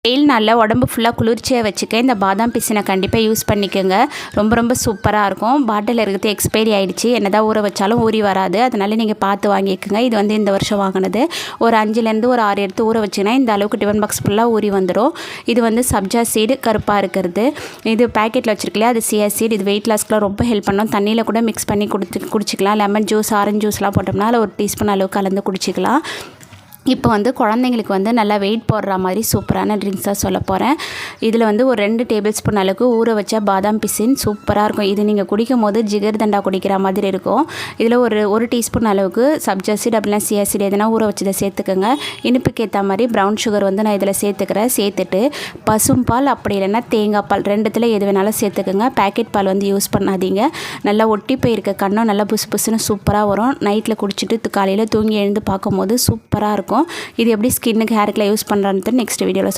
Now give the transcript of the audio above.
வெயில் நாளில் உடம்பு ஃபுல்லாக குளிர்ச்சியாக வச்சுக்க இந்த பாதாம் பிசினை கண்டிப்பாக யூஸ் பண்ணிக்கோங்க. ரொம்ப சூப்பராக இருக்கும். பாட்டில் இருக்கிறது எக்ஸ்பைரி ஆகிடுச்சு, என்னதான் ஊற வச்சாலும் ஊறி வராது. அதனால் நீங்கள் பார்த்து வாங்கிக்கோங்க. இது வந்து இந்த வருஷம் வாங்கினது. ஒரு 5லேருந்து ஒரு 6 எடுத்து ஊற வச்சிங்கன்னா இந்த அளவுக்கு டிஃபன் பாக்ஸ் ஃபுல்லாக ஊறி வந்துடும். இது வந்து சப்ஜா சீடு கருப்பாக இருக்கிறது. இது பேக்கெட்டில் வச்சுருக்கலையா, அது சியா சீடு. இது வெயிட் லாஸ்க்குலாம் ரொம்ப ஹெல்ப் பண்ணும். தண்ணியில் கூட மிக்ஸ் பண்ணி குடிச்சிக்கலாம். லெமன் ஜூஸ், ஆரஞ்சு ஜூஸ்லாம் போட்டோம்னா அதில் ஒரு டீஸ்பூன் அளவு கலந்து குடிச்சிக்கலாம். இப்போ வந்து குழந்தைங்களுக்கு வந்து நல்லா வெயிட் போடுற மாதிரி சூப்பரான ட்ரிங்க்ஸாக சொல்ல போகிறேன். இதில் வந்து ஒரு 2 டேபிள் ஸ்பூன் அளவுக்கு ஊற வச்ச பாதாம் பிசின் சூப்பராக இருக்கும். இது நீங்கள் குடிக்கும் போது ஜிகர் தண்டா குடிக்கிற மாதிரி இருக்கும். இதில் ஒரு டீஸ்பூன் அளவுக்கு சப்ஜா சீட் அப்படின்னா சியா சீட் எதுனா ஊற வச்சதை சேர்த்துக்கோங்க. இனிப்புக்கு ஏற்ற மாதிரி ப்ரௌன் சுகர் வந்து நான் இதில் சேர்த்துட்டு பசும்பால் அப்படி இல்லைன்னா தேங்காய் பால் 2த்தில் எது வேணாலும் சேர்த்துக்கோங்க. பேக்கெட் பால் வந்து யூஸ் பண்ணாதீங்க. நல்லா ஒட்டி போயிருக்க கண்ணும் நல்லா புசுன்னு சூப்பராக வரும். நைட்டில் குடிச்சிட்டு காலையில் தூங்கி எழுந்து பார்க்கும்போது சூப்பராக இருக்கும். இது எப்படி ஸ்கின்னுக்கு ஹேருக்குலாம் யூஸ் பண்ணுறான்னு நெக்ஸ்ட் வீடியோவில்